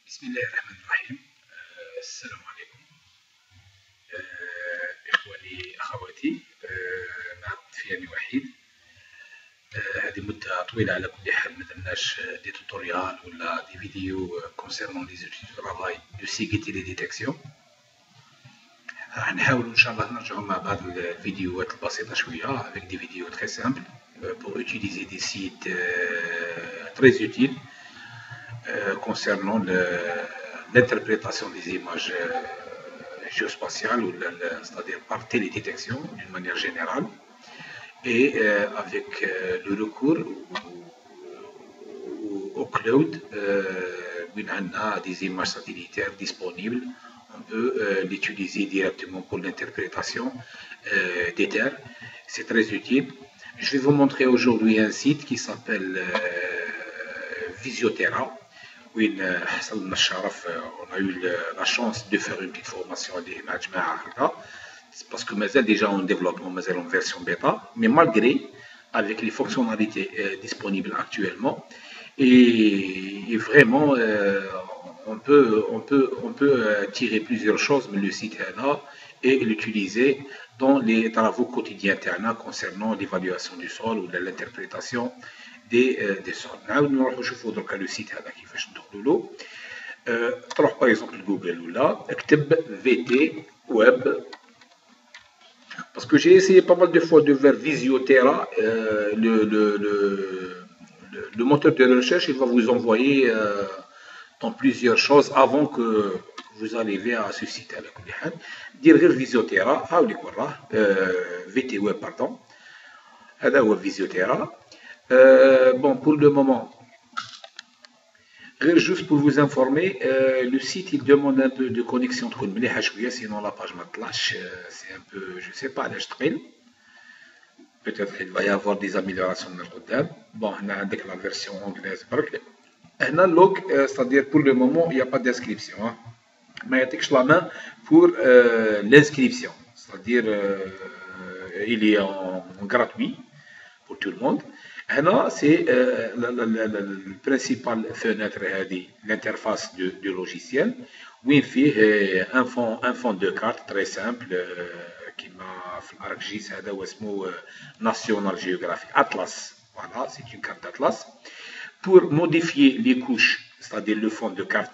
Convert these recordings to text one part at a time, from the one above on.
بسم الله الرحمن الرحيم. السلام عليكم إخواني أخواتي. معكم فياني وحيد. هذه مدة طويلة على كل حال ما درناش دي توتوريال ولا دي فيديو كونسيرنون لي زوتي دو ترافاي دو سيكيتي لي ديتيكسيون. راح نحاولوا إن شاء الله نرجعوا مع بعض الفيديوهات البسيطة شوية avec des vidéos très simples pour utiliser des sites très utiles concernant l'interprétation des images géospatiales, c'est-à-dire par télédétection d'une manière générale, et avec le recours au cloud, où on a des images satellitaires disponibles. On peut l'utiliser directement pour l'interprétation des terres. C'est très utile. Je vais vous montrer aujourd'hui un site qui s'appelle Visioterra. Oui, on a eu la chance de faire une petite formation parce que Mazel déjà en développement, Mazel en version bêta, mais malgré avec les fonctionnalités disponibles actuellement, et vraiment on peut tirer plusieurs choses de le site là et l'utiliser dans les travaux quotidiens concernant l'évaluation du sol ou de l'interprétation des sols. نعاود نروحو نشوفو دركا لو سيت هذا كيفاش ندخلو له. تروح باغ اكزومبل لجوجل ولا اكتب VT Web parce que j'ai essayé pas mal de fois de faire Visioterra. Le moteur de recherche il va vous envoyer dans plusieurs choses avant que vous arrivez à ce site على كل حال. دير غير Visioterra هاوليك وراه VT Web pardon. هذا هو Visioterra. Bon, pour le moment, juste pour vous informer, le site il demande un peu de connexion, sinon la page matlash, c'est un peu, je sais pas, peut-être qu'il va y avoir des améliorations de notre côté. Bon, on a la version anglaise. On a log, c'est-à-dire pour le moment, il n'y a pas d'inscription. Mais il y a la main pour l'inscription, c'est-à-dire il est en gratuit pour tout le monde. Là, c'est la principale fenêtre, l'interface du logiciel, où il fait un fond de carte très simple qui m'a fait ArcGIS, National Geographic Atlas. Voilà, c'est une carte d'Atlas. Pour modifier les couches, c'est-à-dire le fond de carte,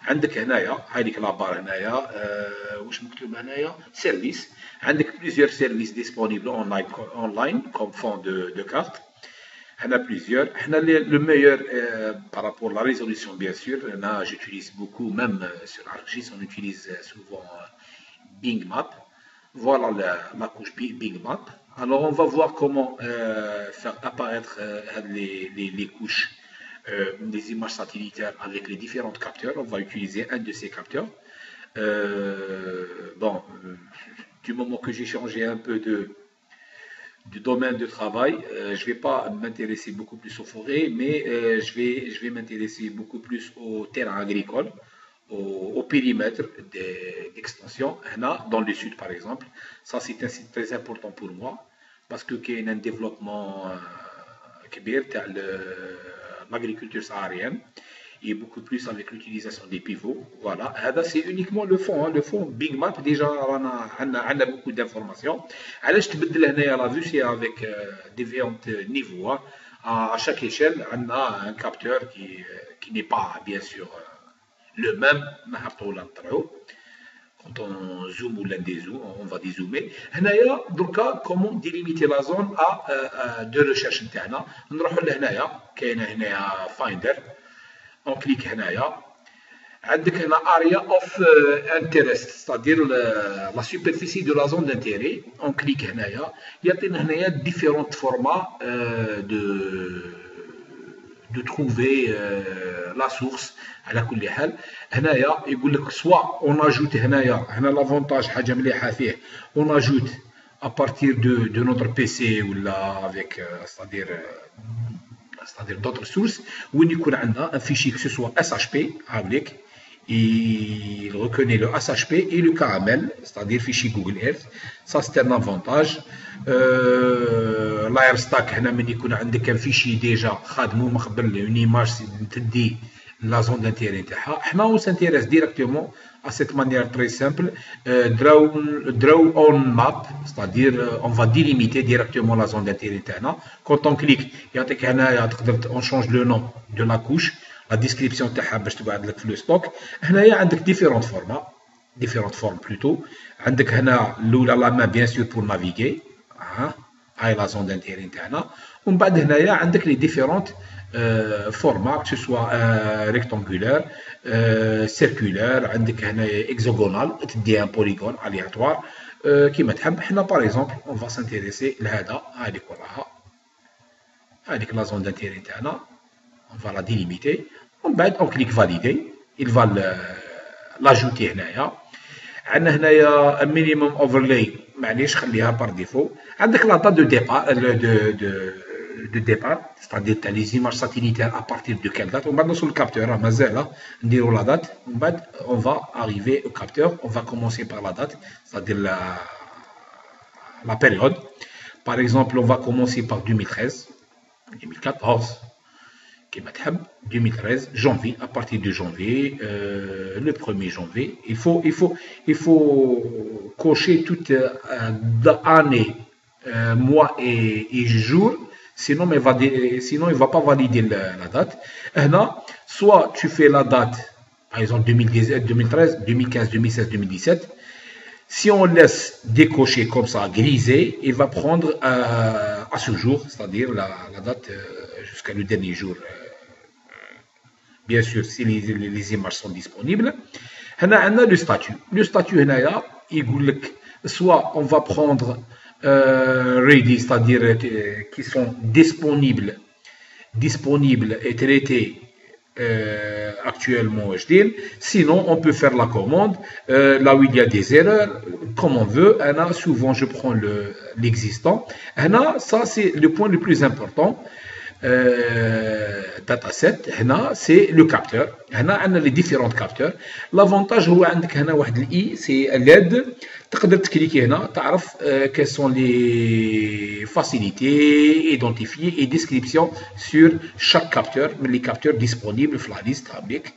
عندك هنايا هذيك لابار هنايا واش مكتوب هنايا service. عندك plusieurs services disponibles online comme fond de carte. On a plusieurs. On a le meilleur par rapport à la résolution, bien sûr. J'utilise beaucoup, même sur ArcGIS, on utilise souvent Bing Map. Voilà la couche Bing Map. Alors, on va voir comment faire apparaître les couches des images satellitaires avec les différents capteurs. On va utiliser un de ces capteurs. Bon, du moment que j'ai changé un peu du domaine de travail, je ne vais pas m'intéresser beaucoup plus aux forêts, mais je vais m'intéresser beaucoup plus aux terrains agricoles, au périmètre d'extension. Dans le sud, par exemple, ça c'est un site très important pour moi parce que qu'il y a un développement كبير تاع l'agriculture saharienne et beaucoup plus avec l'utilisation des pivots. Voilà, c'est uniquement le fond. Le fond Big Map, déjà, on a beaucoup d'informations. Alors, je te dis la vue, c'est avec différents niveaux. À chaque échelle, on a un capteur qui n'est pas, bien sûr, le même. Quand on zoome ou l'un des zooms, on va dézoomer. Donc, comment délimiter la zone de recherche interne. On va aller Finder. On clique هنايا عندك هنا area of interest, c'est-à-dire la superficie de la zone d'intérêt. On clique هنايا يعطينا هنايا différents formats de trouver la source. على كل حال هنايا يقول لك soit on ajoute هنا l'avantage حاجه مليحه فيه on ajoute à partir de notre PC ولا avec c'est-à-dire d'autres sources, où il y a un fichier que ce soit SHP, il reconnaît le SHP et le KML, c'est-à-dire fichier Google Earth. Ça c'est un avantage. l'AirStack, هنا من يكون عندك un fichier déjà خادمو من قبل une image تدي la zone d'intérêt نتاعها. حنا on s'intéresse directement à cette manière très simple, draw on map, c'est-à-dire on va délimiter directement la zone d'intérêt نتاعنا. Quand on clique يعطيك هنايا تقدر on change le nom de la couche, la description تاعها باش تقعد لك في لو ستوك. هنايا عندك différents formats, différentes formes plutôt. عندك هنا الاولى لا main bien sûr pour naviguer, هاي la zone d'intérêt نتاعنا. ومن بعد هنايا عندك les différentes formats, que ce soit rectangulaire, circulaire, عندك هنا hexagonal, تدي un polygone aléatoire كيما تحب. حنا par exemple on va s'intéresser لهذا، هذيك وراها، هذيك la zone d'intérêt تاعنا، on va la délimiter. ومن بعد on clique valider, il va l'ajouter هنايا. عندنا هنايا minimum overlay، معليش خليها par défaut. عندك la date de départ de départ, c'est-à-dire les images satellitaires à partir de quelle date. On va sur le capteur, on la date. On va arriver au capteur. On va commencer par la date, c'est-à-dire la période. Par exemple, on va commencer par 2013, 2014, 2013, janvier, à partir de janvier, le 1er janvier. Il faut cocher toute année, mois et jour. Sinon, il va pas valider la date. Soit tu fais la date, par exemple 2013, 2015, 2016, 2017. Si on laisse décocher comme ça, grisé, il va prendre à ce jour, c'est-à-dire la date jusqu'à le dernier jour. Bien sûr, si les images sont disponibles. On a le statut. Le statut, soit on va prendre ready, c'est-à-dire qui sont disponibles et traités actuellement. Sinon, on peut faire la commande là où il y a des erreurs, comme on veut. Souvent, je prends l'existant. Ça, c'est le point le plus important. Dataset, c'est le capteur. On a les différents capteurs. L'avantage, c'est l'aide. تقدر تكليكي هنا تعرف quelles sont les facilités identifiées et descriptions sur chaque capteur من les capteurs disponibles في la liste هابيك.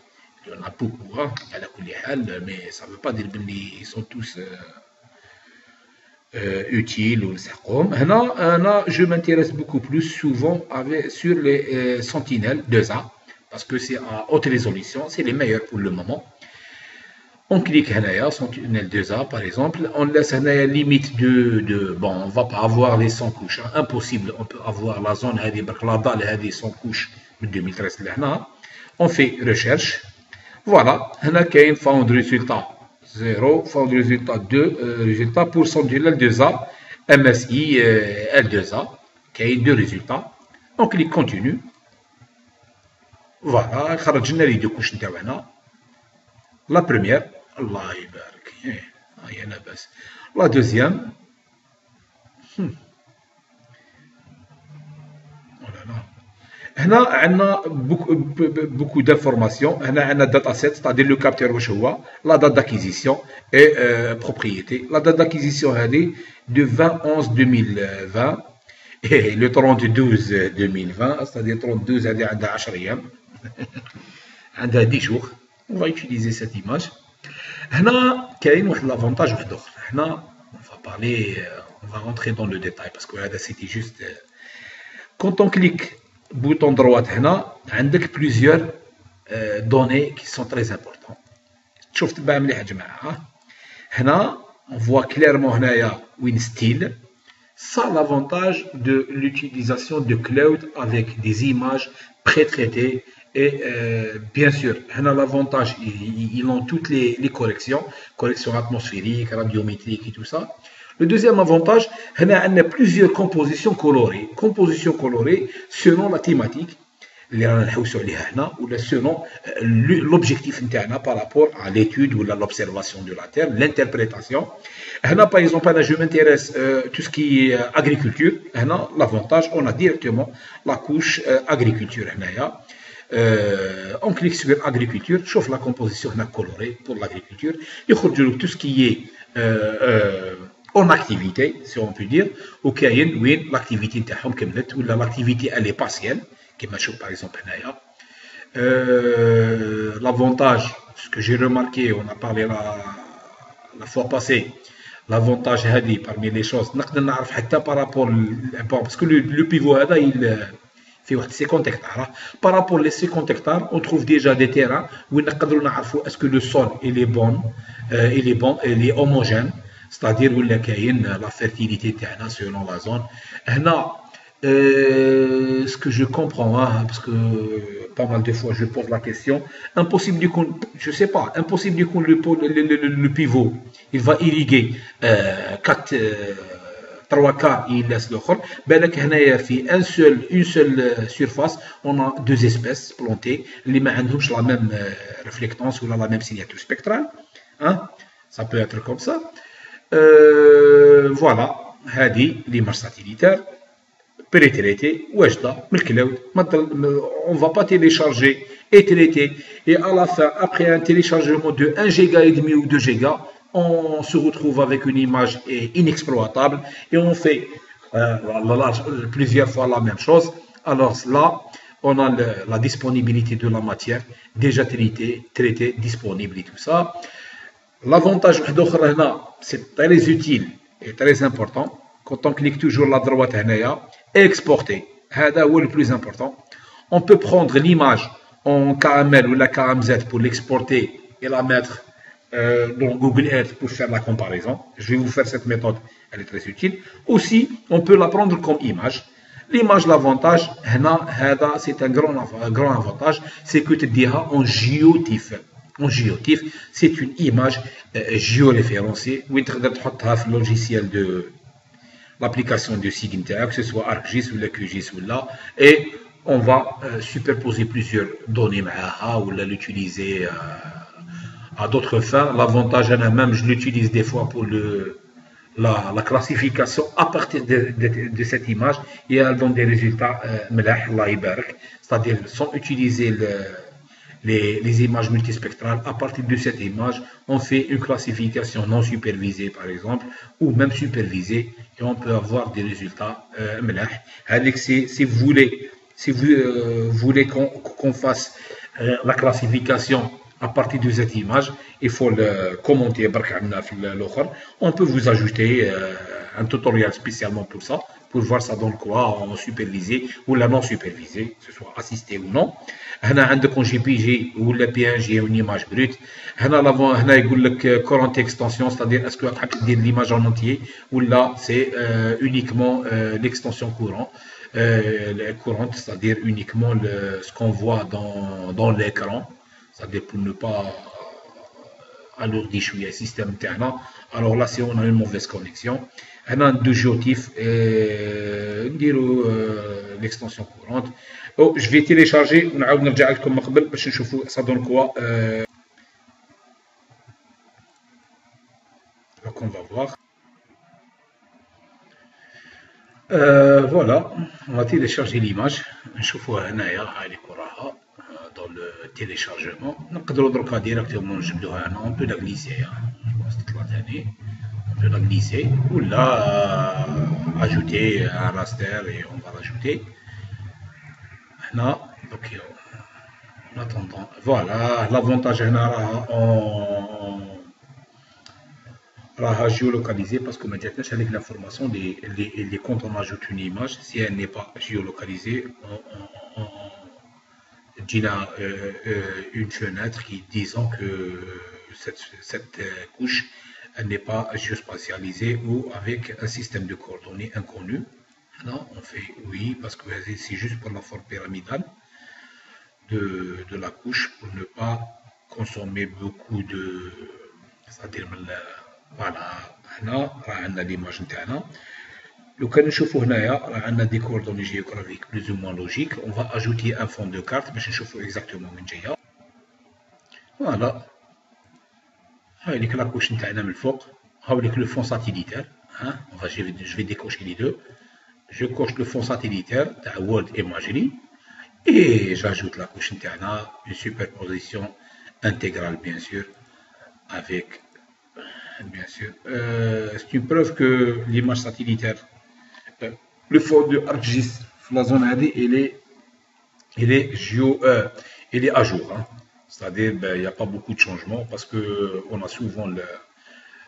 Il y en a beaucoup على كل حال, mais ça veut pas dire qu'ils sont tous utiles ou نسحقهم. هنا je m'intéresse beaucoup plus souvent sur les Sentinel 2A parce que c'est à haute résolution, c'est les meilleurs pour le moment. On clique هنايا Sentinel 2A par exemple, on laisse هنايا limite de bon, on va pas avoir les 100 couches, impossible, on peut avoir la zone هذه برك la dalle هذه 100 couches من 2013 لهنا. On fait recherche, voilà, هنا كاين found résultat 0, found résultat 2, résultat pour Sentinel 2A MSI L2A, كاين 2 résultats. On clique continue, voilà, خرج لنا les 2 couches نتاعنا. La première, Allah يبارك, أنا بس. La deuxième, هنا عندنا beaucoup d'informations. هنا عندنا dataset, c'est-à-dire le capteur واش هو, la date d'acquisition et propriété. La date d'acquisition هذه de 20/11/2020 et le 30/12/2020, c'est-à-dire 30/12 هذه عندها 10 أيام, عندها 10 jours. On va utiliser cette image. هنا كاين واحد l'avantage واحد اخر. هنا on va rentrer dans le détail parce que هذا c'était juste quand on clique bouton droit هنا عندك plusieurs données qui sont très importantes. شوف تبع مليح يا جماعه. هنا on voit clairement هنايا وين style. Ça l'avantage de l'utilisation de cloud avec des images pré-traitées. Et bien sûr, l'avantage, ils ont toutes les corrections atmosphériques, radiométriques et tout ça. Le deuxième avantage, on a plusieurs compositions colorées. Compositions colorées selon la thématique, ou selon l'objectif interne par rapport à l'étude ou à l'observation de la Terre, l'interprétation. Par exemple, je m'intéresse à tout ce qui est agriculture. L'avantage, on a directement la couche agriculture. On clique sur agriculture, chauffe la composition colorée pour l'agriculture. Il y a tout ce qui est en activité, si on peut dire, ou l'activité ou l'activité elle est partielle, qui marche par exemple L'avantage, ce que j'ai remarqué, on a parlé la fois passée, l'avantage parmi les choses, par rapport parce que le pivot il fait 50 hectares. Par rapport aux 50 hectares, on trouve déjà des terrains où est-ce que le sol il est bon, il est homogène, c'est-à-dire où la fertilité selon la zone. Ce que je comprends, hein, parce que pas mal de fois je pose la question, impossible du coup, je sais pas, impossible du coup le pivot, il va irriguer 4 3 quarts, il laisse l'autre. Ben une seule surface, on a deux espèces plantées, les n'ont la même réflectance ou la même signature spectrale. Hein? Ça peut être comme ça. Voilà, l'image satellitaire. Pré-traité, on ne va pas télécharger et traiter. Et à la fin, après un téléchargement de 1,5 giga ou 2 gigas, on se retrouve avec une image inexploitable et on fait plusieurs fois la même chose. Alors là, on a la disponibilité de la matière déjà traitée, disponible et tout ça. L'avantage, c'est très utile et très important. Quand on clique toujours la droite, exporter. C'est le plus important. On peut prendre l'image en KML ou la KMZ pour l'exporter et la mettre dans Google Earth pour faire la comparaison. Je vais vous faire cette méthode, elle est très utile. Aussi, on peut la prendre comme image. L'image, l'avantage, c'est un grand avantage, c'est que tu diras en géotif. En géotif, c'est une image géoréférencée où tu peux mettre le logiciel de l'application de SIG, que ce soit ArcGIS ou la QGIS ou là, et on va superposer plusieurs données ou l'utiliser à d'autres fins. L'avantage, même, je l'utilise des fois pour la classification à partir de cette image et elle donne des résultats c'est-à-dire sans utiliser les images multispectrales. À partir de cette image, on fait une classification non supervisée, par exemple, ou même supervisée, et on peut avoir des résultats si vous voulez qu'on fasse la classification à partir de cette image, il faut le commenter. On peut vous ajouter un tutoriel spécialement pour ça, pour voir ça donne quoi en supervisé ou la non supervisé, que ce soit assisté ou non. هنا عندك جي بي جي ولا بي ان جي ou une image brute. هنا يقول لك current extension, c'est-à-dire est-ce que tu as دير l'image en entier ou là c'est uniquement l'extension courante, c'est-à-dire uniquement ce qu'on voit dans l'écran, c'est-à-dire pour ne pas alourdir le système تاعنا. Alors là si on a une mauvaise connexion, هنا deux géotifs نديروا l'extension courante. Oh, je vais télécharger, ça donne quoi. Donc on va voir. Voilà, on va télécharger l'image. Dans le téléchargement. On peut la glisser. On peut la glisser. Ou là, ajouter un raster et on va l'ajouter. Donc, en attendant, voilà, l'avantage en géolocalisé parce que maintenant avec l'information quand on ajoute une image, si elle n'est pas géolocalisée, on une fenêtre qui disant que cette couche n'est pas géospatialisée ou avec un système de coordonnées inconnu. Non, on fait oui parce que c'est juste pour la forme pyramidale de la couche pour ne pas consommer beaucoup de, c'est-à-dire voilà, هنا راه عندنا l'image نتاعنا. لو كان نشوفوا هنايا راه عندنا des coordonnées géographiques plus ou moins logiques. On va ajouter un fond de carte باش نشوفوا exactement وين جايه. Voilà. هاي ليك لا couche نتاعنا من الفوق. هاو ليك le fond satellitaire. Je vais décocher les deux. Je coche le fond satellitaire de World Imagery et j'ajoute la couche interne, une superposition intégrale bien sûr, avec c'est une preuve que l'image satellitaire, le fond de ArcGIS, la zone AD, il est, il est à jour, hein. C'est-à-dire, ben, il n'y a pas beaucoup de changements parce que on a souvent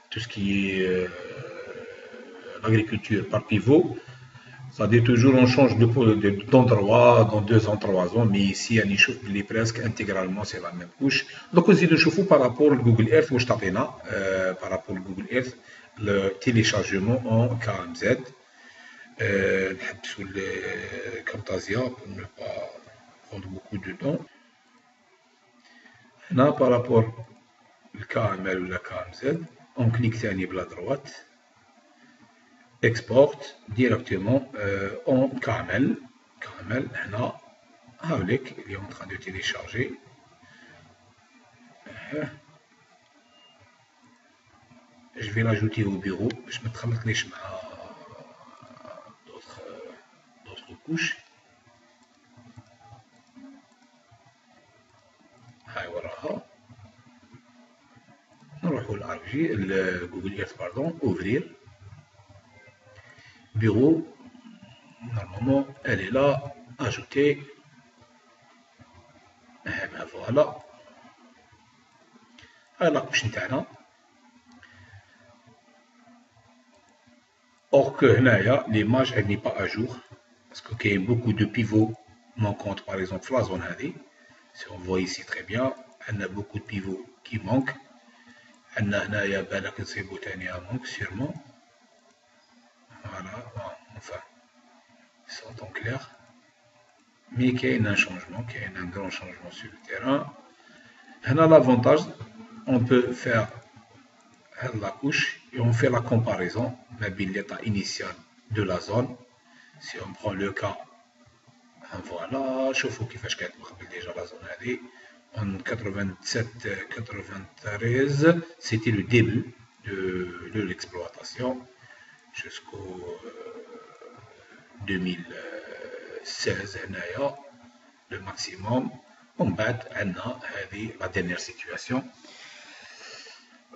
tout ce qui est l'agriculture par pivot. C'est-à-dire toujours on change d'endroit dans 2 ans, 3 ans, mais ici on يشوف اللي presque intégralement c'est la même couche. Donc aussi نشوفوا par rapport au Google Earth واش تعطينا par rapport au Google Earth le téléchargement en KMZ. نحبسوا Camtasia pour ne pas prendre beaucoup de temps. هنا par rapport au KML ou la KMZ on clique ثاني بلا droite export directement en KML. KML هنا هاوليك il est en train de télécharger. Je vais l'ajouter au bureau باش ما تخلطنيش مع d'autres couches. هاي وراها نروحوا للارجي جوجل ايرث باردون اوفرير bureau. Normalement elle est là, ajouter. Ben voilà, هاي لا couche نتاعنا. Or que هنايا l'image elle n'est pas à jour parce qu'il y a beaucoup de pivots manquants, par exemple la zone هذه. Si on voit ici très bien, on a beaucoup de pivots qui manquent. On a هنايا بالك نصيبو تاني manque sûrement. Voilà, enfin, ils sont en clair. Mais qu'il y a un changement, qu'il y a un grand changement sur le terrain. On a l'avantage, on peut faire la couche et on fait la comparaison avec l'état initial de la zone. Si on prend le cas, voilà, شوفوا كيفاش كانت قبل déjà la zone هذه. En 87-93, c'était le début de l'exploitation jusqu'au 2016 هنايا le maximum. On bat la dernière situation.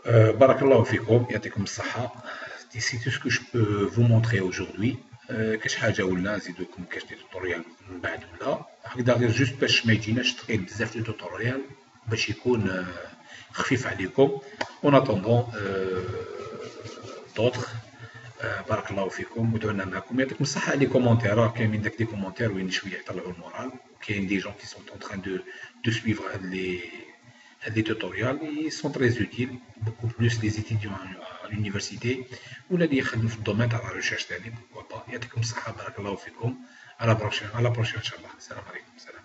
بارك الله فيكم يعطيكم الصحة. D'ici tout ce que je peux vous montrer aujourd'hui. كاش حاجة ولا نزيدو لكم كاش دي توتوريال من بعد ولا هكذا غير جوست باش ما يجيناش ثقيل بزاف دو توتوريال باش يكون خفيف عليكم. اون اتوندون دوطخ. بارك الله فيكم ودعونا معكم يعطيكم الصحة. لي كومونتير راه كاينين داك لي كومونتير وين شوية يطلعوا المورال. كاين دي جون كي سون اون تران دو سويفر هاد لي توتوريال ils sont très utiles beaucoup plus les étudiants à l'université ولا اللي يخدموا في الدومين تاع لا ريشيرش تاعي. يعطيكم الصحة بارك الله فيكم. على بروشين ان شاء الله. السلام عليكم.